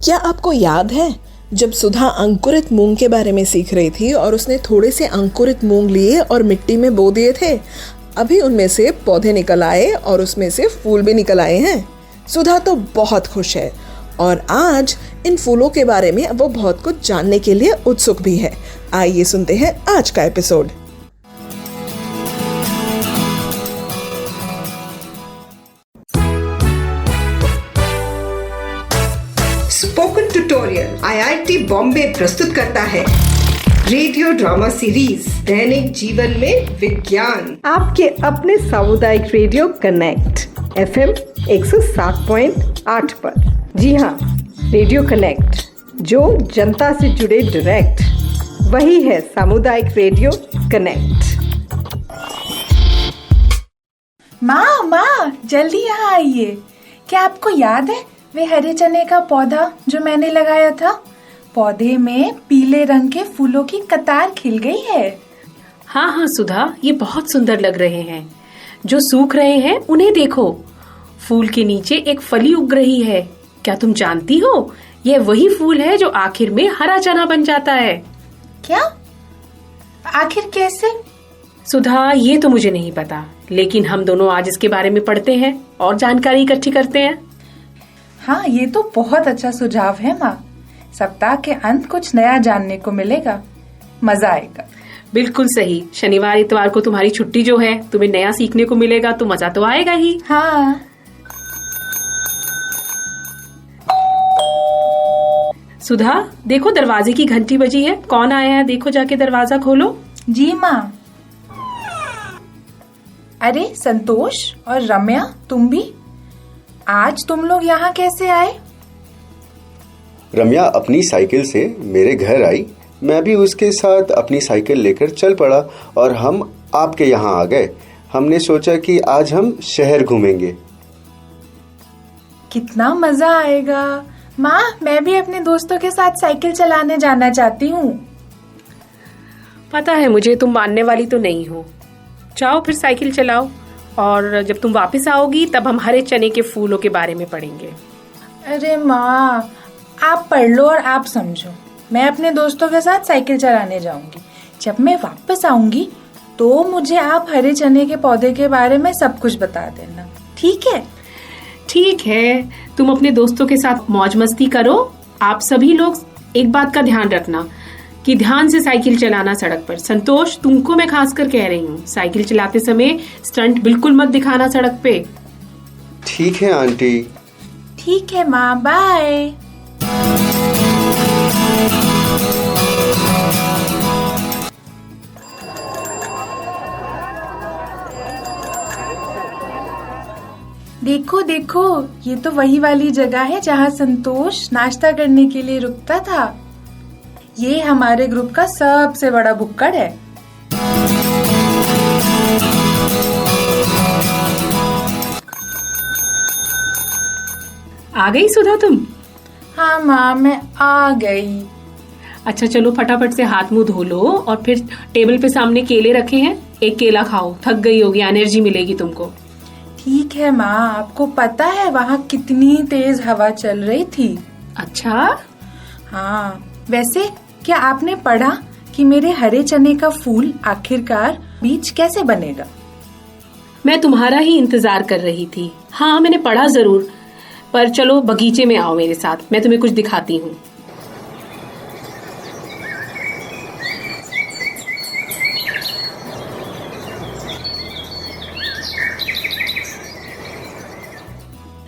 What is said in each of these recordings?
क्या आपको याद है जब सुधा अंकुरित मूंग के बारे में सीख रही थी और उसने थोड़े से अंकुरित मूंग लिए और मिट्टी में बो दिए थे। अभी उनमें से पौधे निकल आए और उसमें से फूल भी निकल आए हैं। सुधा तो बहुत खुश है और आज इन फूलों के बारे में वो बहुत कुछ जानने के लिए उत्सुक भी है। आइए सुनते हैं आज का episode. Spoken tutorial IIT Bombay प्रस्तुत करता है रेडियो ड्रामा सीरीज दैनिक जीवन में विज्ञान, आपके अपने सामुदायिक रेडियो कनेक्ट एफएम 107.8 पर। जी हाँ, रेडियो कनेक्ट जो जनता से जुड़े डायरेक्ट, वही है सामुदायिक रेडियो कनेक्ट। माँ जल्दी यहाँ आइए। क्या आपको याद है वे हरे चने का पौधा जो मैंने लगाया था? पौधे में पीले रंग के फूलों की कतार खिल गई है। हाँ सुधा, ये बहुत सुंदर लग रहे हैं। जो सूख रहे हैं उन्हें देखो, फूल के नीचे एक फली उग रही है। क्या तुम जानती हो, यह वही फूल है जो आखिर में हरा चना बन जाता है। क्या? आखिर कैसे? सुधा, ये तो मुझे नहीं पता, लेकिन हम दोनों आज इसके बारे में पढ़ते हैं और जानकारी इकट्ठी करते हैं। हाँ, ये तो बहुत अच्छा सुझाव है माँ। सप्ताह के अंत कुछ नया जानने को मिलेगा, मजा आएगा। बिल्कुल सही। शनिवार इतवार को तुम्हारी छुट्टी जो है, तुम्हें नया सीखने को मिलेगा तो मजा तो आएगा ही। हाँ। सुधा, देखो दरवाजे की घंटी बजी है। कौन आया है देखो, जाके दरवाजा खोलो। जी माँ। अरे संतोष और रम्या, तुम भी? आज तुम लोग यहाँ कैसे आए? रम्या अपनी साइकिल से मेरे घर आई, मैं भी उसके साथ अपनी साइकिल लेकर चल पड़ा और हम आपके यहाँ आ गए। हमने सोचा कि आज हम शहर घूमेंगे। कितना मजा आएगा। माँ, मैं भी अपने दोस्तों के साथ साइकिल चलाने जाना चाहती हूँ। पता है मुझे, तुम मानने वाली तो नहीं हो। जाओ फिर साइकिल चलाओ, और जब तुम वापस आओगी तब हम हरे चने के फूलों के बारे में पढ़ेंगे। अरे माँ, आप पढ़ लो और आप समझो। मैं अपने दोस्तों के साथ साइकिल चलाने जाऊंगी। जब मैं वापस आऊंगी तो मुझे आप हरे चने के पौधे के बारे में सब कुछ बता देना, ठीक है? ठीक है, तुम अपने दोस्तों के साथ मौज मस्ती करो। आप सभी लोग एक बात का ध्यान रखना कि ध्यान से साइकिल चलाना सड़क पर। संतोष, तुमको मैं खासकर कह रही हूँ, साइकिल चलाते समय स्टंट बिल्कुल मत दिखाना सड़क पे। ठीक है आंटी। ठीक है माँ, बाय। देखो देखो, ये तो वही वाली जगह है जहाँ संतोष नाश्ता करने के लिए रुकता था। ये हमारे ग्रुप का सबसे बड़ा भुक्कड़ है। आ गई सुधा तुम? हाँ माँ, मैं आ गई। अच्छा चलो, फटाफट से हाथ मुंह धो लो और फिर टेबल पे सामने केले रखे हैं, एक केला खाओ। थक गई होगी, एनर्जी मिलेगी तुमको। ठीक है माँ। आपको पता है वहाँ कितनी तेज हवा चल रही थी? अच्छा? हाँ। वैसे क्या आपने पढ़ा कि मेरे हरे चने का फूल आखिरकार बीज कैसे बनेगा? मैं तुम्हारा ही इंतजार कर रही थी। हाँ, मैंने पढ़ा जरूर, पर चलो बगीचे में आओ मेरे साथ, मैं तुम्हें कुछ दिखाती हूँ।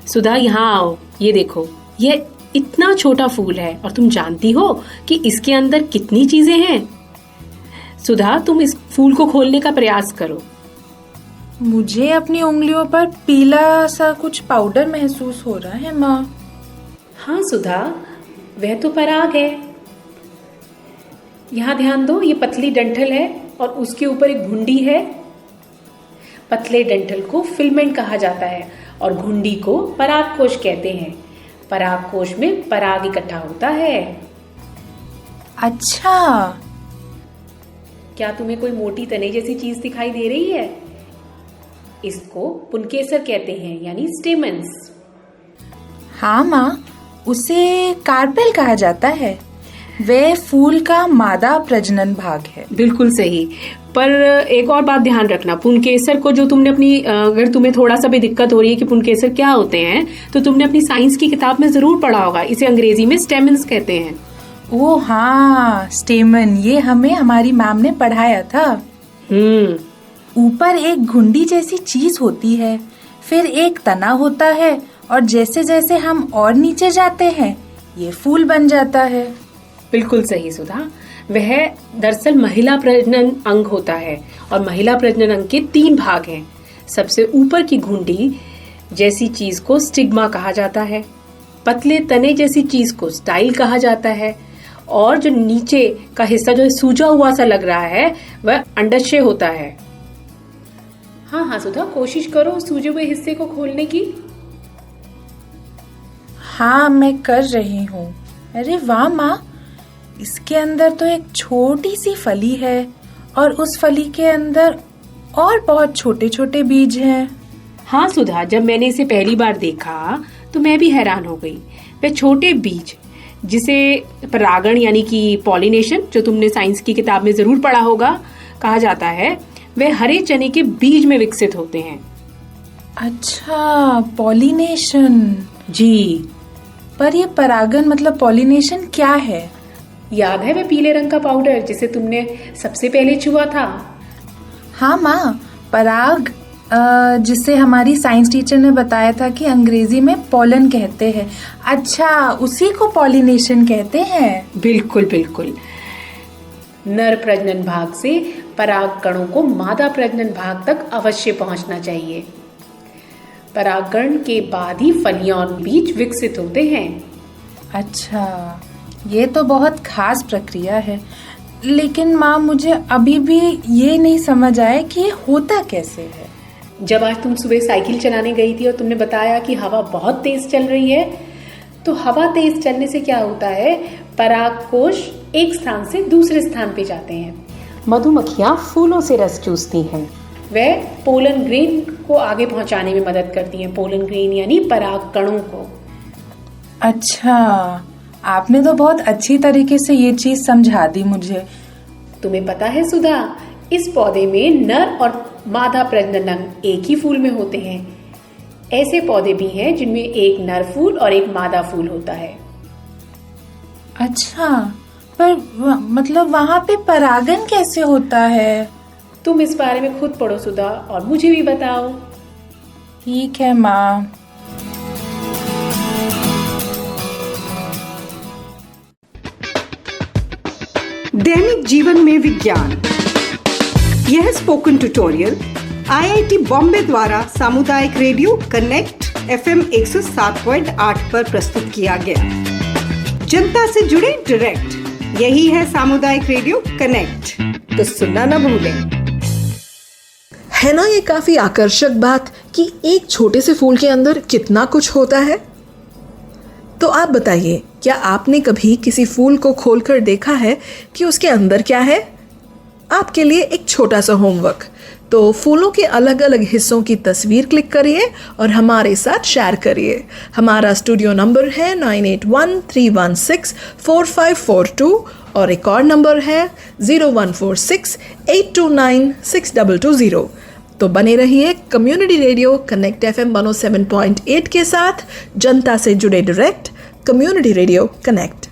सुधा, यहाँ आओ। ये देखो, यह इतना छोटा फूल है और तुम जानती हो कि इसके अंदर कितनी चीजें हैं। सुधा, तुम इस फूल को खोलने का प्रयास करो। मुझे अपनी उंगलियों पर पीला सा कुछ पाउडर महसूस हो रहा है माँ। हाँ सुधा, वह तो पराग है। यहाँ ध्यान दो, ये पतली डंठल है और उसके ऊपर एक घुंडी है। पतले डंठल को फिलामेंट कहा जाता है और घुंडी को परागकोश कहते हैं। परागकोश में पराग इकट्ठा होता है। अच्छा, क्या तुम्हें कोई मोटी तने जैसी चीज दिखाई दे रही है? इसको पुंकेसर कहते हैं, यानी स्टेमन्स। हाँ माँ, उसे कार्पेल कहा जाता है। वह फूल का मादा प्रजनन भाग है। बिल्कुल सही। पर एक और बात ध्यान रखना, पुंकेसर को जो तुमने अपनी, अगर तुम्हें थोड़ा सा भी दिक्कत हो रही है कि पुंकेसर क्या होते हैं, तो तुमने अपनी साइंस की किताब में जरूर पढ़ा होगा। इसे अंग्रेजी में स्टेमन्स कहते हैं। ओह हाँ, स्टेमन, ये हमें हमारी मैम ने पढ़ाया था। ऊपर एक घुंडी जैसी चीज होती है, फिर एक तना होता है, और जैसे जैसे हम और नीचे जाते हैं ये फूल बन जाता है। बिल्कुल सही सुधा। वह दरअसल महिला प्रजनन अंग होता है, और महिला प्रजनन अंग के 3 भाग हैं। सबसे ऊपर की घुंडी जैसी चीज को स्टिग्मा कहा जाता है, पतले तने जैसी चीज को स्टाइल कहा जाता है, और जो नीचे का हिस्सा जो सूजा हुआ सा लग रहा है वह अंडाशय होता है। हाँ हाँ सुधा, कोशिश करो सूजे हुए हिस्से को खोलने की। हाँ, मैं कर रही हूँ। अरे वाह माँ, इसके अंदर तो एक छोटी सी फली है, और उस फली के अंदर और बहुत छोटे छोटे बीज हैं। हाँ सुधा, जब मैंने इसे पहली बार देखा तो मैं भी हैरान हो गई। वे छोटे बीज, जिसे परागण यानी कि पॉलिनेशन, जो तुमने साइंस की किताब में जरूर पढ़ा होगा, कहा जाता है, वे हरे चने के बीज में विकसित होते हैं। अच्छा, पॉलिनेशन। जी। पर ये परागण मतलब पॉलिनेशन क्या है? याद है वे पीले रंग का पाउडर जिसे तुमने सबसे पहले छुआ था? हाँ माँ, पराग, जिसे हमारी साइंस टीचर ने बताया था कि अंग्रेजी में पॉलन कहते हैं। अच्छा, उसी को पॉलिनेशन कहते हैं। बिल्कुल बिल्कुल। नर प्रजनन भाग से पराग कणों को मादा प्रजनन भाग तक अवश्य पहुंचना चाहिए। परागण के बाद ही फलियां और बीज विकसित होते हैं। अच्छा, ये तो बहुत खास प्रक्रिया है। लेकिन माँ, मुझे अभी भी ये नहीं समझ आया कि ये होता कैसे है। जब आज तुम सुबह साइकिल चलाने गई थी और तुमने बताया कि हवा बहुत तेज चल रही है, तो हवा तेज चलने से क्या होता है, पराग कोश एक स्थान से दूसरे स्थान पे जाते हैं। मधुमक्खियां फूलों से रस चूसती हैं। वह पोलन ग्रेन को आगे पहुंचाने में मदद करती हैं। पोलन ग्रेन यानी पराग कणों को। अच्छा, आपने तो बहुत अच्छी तरीके से ये चीज समझा दी मुझे। तुम्हें पता है सुधा, इस पौधे में नर और मादा प्रजनन अंग एक ही फूल में होते हैं। ऐसे पौधे भी हैं जिनमें एक नर फूल और एक मादा फूल होता है। अच्छा, पर मतलब वहाँ पे परागण कैसे होता है? तुम इस बारे में खुद पढ़ो सुधा, और मुझे भी बताओ। ठीक है माँ। दैनिक जीवन में विज्ञान, यह स्पोकन ट्यूटोरियल आईआईटी बॉम्बे द्वारा सामुदायिक रेडियो कनेक्ट FM 107.8 पर प्रस्तुत किया गया। जनता से जुड़े डायरेक्ट, यही है सामुदायिक रेडियो कनेक्ट। तो सुनना न भूलें। है ना ये काफी आकर्षक बात कि एक छोटे से फूल के अंदर कितना कुछ होता है। तो आप बताइए, क्या आपने कभी किसी फूल को खोलकर देखा है कि उसके अंदर क्या है? आपके लिए एक छोटा सा होमवर्क, तो फूलों के अलग अलग हिस्सों की तस्वीर क्लिक करिए और हमारे साथ शेयर करिए। हमारा स्टूडियो नंबर है 9813164542 और एक और नंबर है 014682962220। तो बने रहिए कम्युनिटी रेडियो कनेक्ट FM 107.8 के साथ, जनता से जुड़े डायरेक्ट, कम्युनिटी रेडियो कनेक्ट।